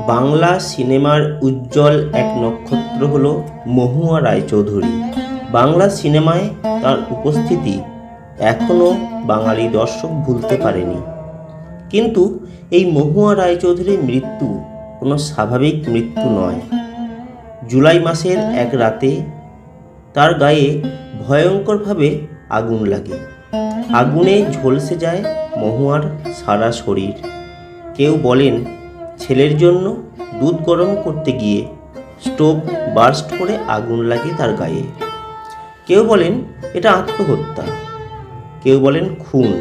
বাংলা সিনেমার উজ্জ্বল এক নক্ষত্র হলো মহুয়া রায়চৌধুরী। বাংলা সিনেমায় তার উপস্থিতি এখনও বাঙালি দর্শক ভুলতে পারেনি। কিন্তু এই মহুয়া রায়চৌধুরীর মৃত্যু কোনো স্বাভাবিক মৃত্যু নয়। জুলাই মাসের এক রাতে তার গায়ে ভয়ঙ্করভাবে আগুন লাগে। আগুনে ঝলসে যায় মহুয়ার সারা শরীর। কেউ বলেন ছেলের জন্য দুধ গরম করতে গিয়ে স্টোভ বার্স্ট করে আগুন লাগে তার গায়ে। কেউ বলেন এটা আত্মহত্যা, কেউ বলেন খুন।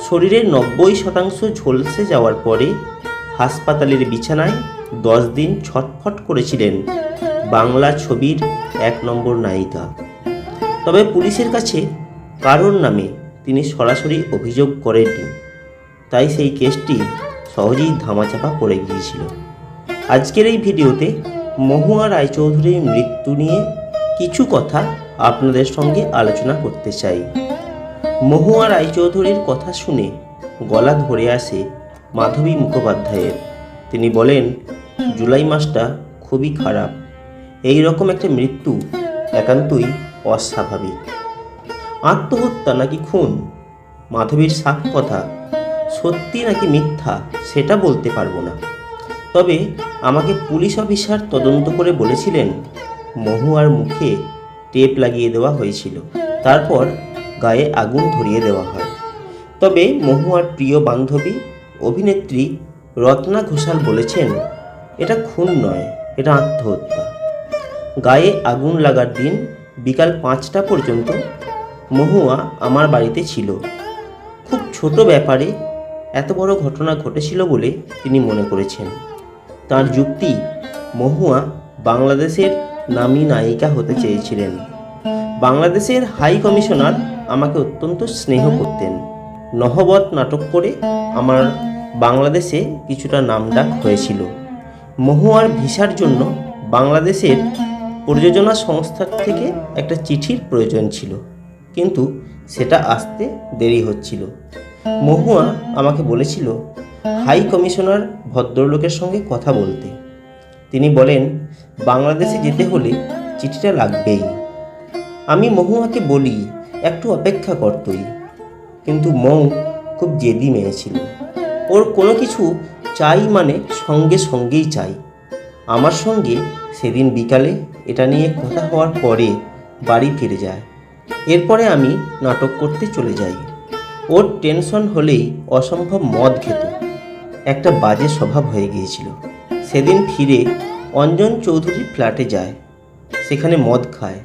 শরীরের 90% ঝলসে যাওয়ার পরে হাসপাতালের বিছানায় 10 দিন ছটফট করেছিলেন বাংলা ছবির 1 নম্বর নায়িকা। তবে পুলিশের কাছে কারোর নামে তিনি সরাসরি অভিযোগ করেননি, তাই সেই কেসটি সহজেই ধামাচাপা পড়ে গিয়েছিল। আজকের এই ভিডিওতে মহুয়া রায়চৌধুরীর মৃত্যু নিয়ে কিছু কথা আপনাদের সঙ্গে আলোচনা করতে চাই। মহুয়া রায়চৌধুরীর কথা শুনে গলা ধরে আসে মাধবী মুখোপাধ্যায়ের। তিনি বলেন, জুলাই মাসটা খুবই খারাপ। এই রকম একটা মৃত্যু একান্তই অস্বাভাবিক। আত্মহত্যা নাকি খুন, মাধবীর সাফ কথা। সত্যি নাকি মিথ্যা সেটা বলতে পারবো না, তবে আমাকে পুলিশ অফিসার তদন্ত করে বলেছিলেন মহুয়ার মুখে টেপ লাগিয়ে দেওয়া হয়েছিল, তারপর গায়ে আগুন ধরিয়ে দেওয়া হয়। তবে মহুয়ার প্রিয় বান্ধবী অভিনেত্রী রত্না ঘোষাল বলেছেন এটা খুন নয়, এটা আত্মহত্যা। গায়ে আগুন লাগার দিন বিকাল 5টা পর্যন্ত মহুয়া আমার বাড়িতে ছিল। খুব ছোট ব্যাপারে এত বড় ঘটনা ঘটেছিল বলে তিনি মনে করেছেন। তার যুক্তি, মহুয়া বাংলাদেশের নামী নায়িকা হতে চেয়েছিলেন। বাংলাদেশের হাই কমিশনার আমাকে অত্যন্ত স্নেহ করতেন। নহবত নাটক করে আমার বাংলাদেশে কিছুটা নামডাক হয়েছিল। মহুয়ার ভিসার জন্য বাংলাদেশের প্রযোজনা সংস্থার থেকে একটা চিঠির প্রয়োজন ছিল, কিন্তু সেটা আসতে দেরি হচ্ছিল। মহুয়া আমাকে বলেছিল হাই কমিশনার ভদ্রলোকের সঙ্গে কথা বলতে। তিনি বলেন বাংলাদেশে যেতে হলে চিঠিটা লাগবেই। আমি মহুয়াকে বলি একটু অপেক্ষা কর তুই, কিন্তু মৌ খুব জেদি মেয়ে ছিল। ওর কোনো কিছু চাই মানে সঙ্গে সঙ্গেই চাই। আমার সঙ্গে সেদিন বিকালে এটা নিয়ে কথা হওয়ার পরে বাড়ি ফিরে যায়। এরপরে আমি নাটক করতে চলে যাই। ওর টেনশন হলেই অসম্ভব মদ খেত, একটা বাজে স্বভাব হয়ে গিয়েছিল। সেদিন ফিরে অঞ্জন চৌধুরীর ফ্ল্যাটে যায়, সেখানে মদ খায়।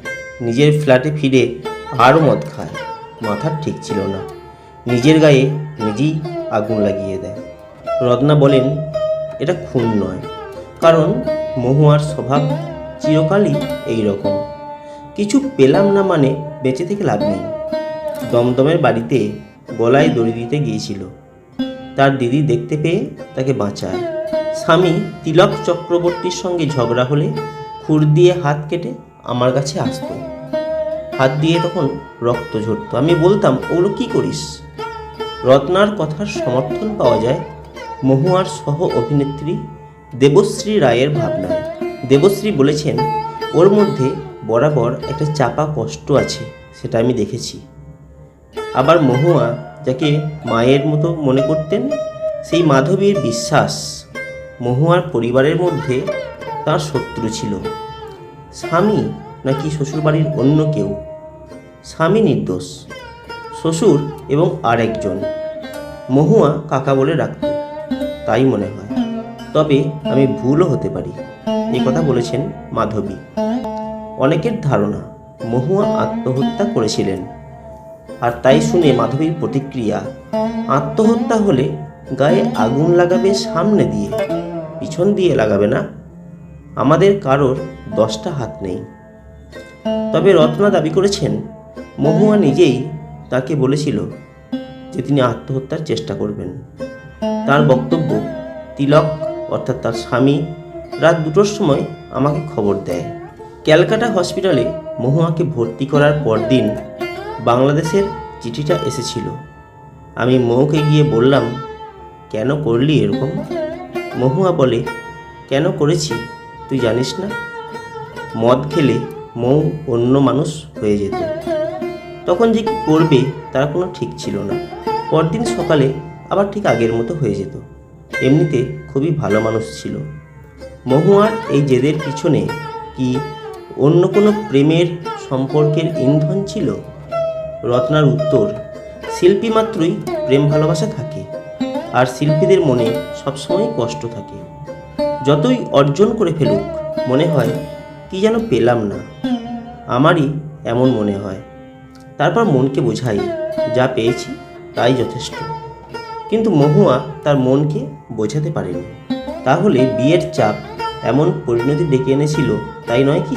নিজের ফ্ল্যাটে ফিরে আরও মদ খায়। মাথার ঠিক ছিল না, নিজের গায়ে নিজেই আগুন লাগিয়ে দেয়। রত্না বলেন এটা খুন নয়, কারণ মহুয়ার স্বভাব চিরকালই এই রকম। কিছু পেলাম না মানে বেঁচে থেকে লাভ নেই। দমদমের বাড়িতে গলায় দড়ি দিতে গিয়েছিল, তার দিদি দেখতে পেয়ে তাকে বাঁচায়। স্বামী তিলক চক্রবর্তীর সঙ্গে ঝগড়া হলে খুর দিয়ে হাত কেটে আমার কাছে আসতো। হাত দিয়ে তখন রক্ত ঝরতো। আমি বলতাম ওগুলো কী করিস? রত্নার কথার সমর্থন পাওয়া যায় মহুয়ার সহ অভিনেত্রী দেবশ্রী রায়ের ভাবনায়। দেবশ্রী বলেছেন ওর মধ্যে বরাবর একটা চাপা কষ্ট আছে, সেটা আমি দেখেছি। আবার মহুয়া যাকে মায়ের মতো মনে করতেন, সেই মাধবীর বিশ্বাস মহুয়ার পরিবারের মধ্যে তার শত্রু ছিল। স্বামী নাকি শ্বশুরবাড়ির অন্য কেউ। স্বামী নির্দোষ, শ্বশুর এবং আরেকজন মহুয়া কাকা বলে ডাকত, তাই মনে হয়। তবে আমি ভুলও হতে পারি, এই কথা বলেছেন মাধবী। অনেকের ধারণা মহুয়া আত্মহত্যা করেছিলেন, আর তাই শুনে মাধবীর প্রতিক্রিয়া, আত্মহত্যা হলে গায়ে আগুন লাগাবে সামনে দিয়ে, পিছন দিয়ে লাগাবে না। আমাদের কারোর 10টা হাত নেই। তবে রত্না দাবি করেছেন মহুয়া নিজেই তাকে বলেছিল যে তিনি আত্মহত্যার চেষ্টা করবেন। তার বক্তব্য, তিলক অর্থাৎ তার স্বামী রাত 2টোর সময় আমাকে খবর দেয়। ক্যালকাটা হসপিটালে মহুয়াকে ভর্তি করার পরদিন বাংলাদেশের চিঠিটা এসেছিল। আমি মৌকে গিয়ে বললাম কেন করলি এরকম? মহুয়া বলে কেন করেছি তুই জানিস না? মদ খেলে মৌ অন্য মানুষ হয়ে যেত। তখন যে কী করবে তার কোনো ঠিক ছিল না। পরদিন সকালে আবার ঠিক আগের মতো হয়ে যেত। এমনিতে খুবই ভালো মানুষ ছিল। মহুয়ার এই জেদের পিছনে কি অন্য কোনো প্রেমের সম্পর্কের ইন্ধন ছিল? রত্নার উত্তর, শিল্পী মাত্রই প্রেম ভালোবাসা থাকে, আর শিল্পীদের মনে সবসময় কষ্ট থাকে। যতই অর্জন করে ফেলুক মনে হয় কি যেন পেলাম না। আমারই এমন মনে হয়। তারপর মনকে বোঝাই যা পেয়েছি তাই যথেষ্ট। কিন্তু মহুয়া তার মনকে বোঝাতে পারেনি। তাহলে বিয়ের চাপ এমন পরিণতি ডেকে এনেছিল তাই নয় কি?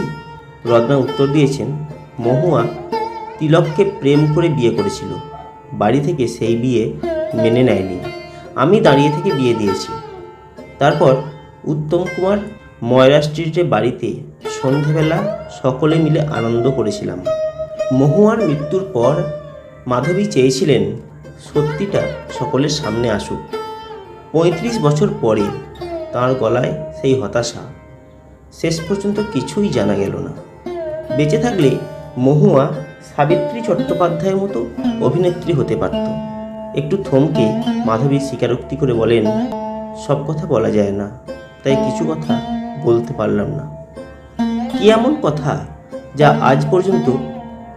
রত্না উত্তর দিয়েছেন, মহুয়া তিলককে প্রেম করে বিয়ে করেছিল। বাড়ি থেকে সেই বিয়ে মেনে নেয়নি। আমি দাঁড়িয়ে থেকে বিয়ে দিয়েছি। তারপর উত্তম কুমার ময়রা স্ট্রিটে বাড়িতে সন্ধেবেলা সকলে মিলে আনন্দ করেছিলাম। মহুয়ার মৃত্যুর পর মাধবী চেয়েছিলেন সত্যিটা সকলের সামনে আসুক। 35 বছর পরে তাঁর গলায় সেই হতাশা। শেষ পর্যন্ত কিছুই জানা গেল না। বেঁচে থাকলে মহুয়া সাবিত্রী চট্টোপাধ্যায়ের মতো অভিনেত্রী হতে পারত। একটু থমকে মাধবী স্বীকারোক্তি করে বলেন, সব কথা বলা যায় না, তাই কিছু কথা বলতে পারলাম না। কি এমন কথা যা আজ পর্যন্ত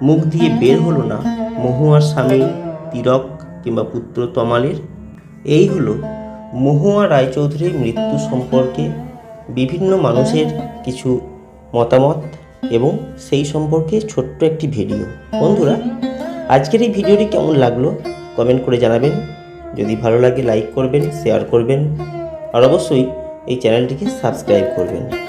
মুখ দিয়ে বের হলো না মহুয়ার স্বামী তিলক কিংবা পুত্র তমালের? এই হলো মহুয়া রায়চৌধুরীর মৃত্যু সম্পর্কে বিভিন্ন মানুষের কিছু মতামত এবং সেই সম্পর্কে ছোট্ট একটি ভিডিও। বন্ধুরা, আজকের এই ভিডিওটি কেমন লাগলো কমেন্ট করে জানাবেন। যদি ভালো লাগে লাইক করবেন, শেয়ার করবেন, আর অবশ্যই এই চ্যানেলটিকে সাবস্ক্রাইব করবেন।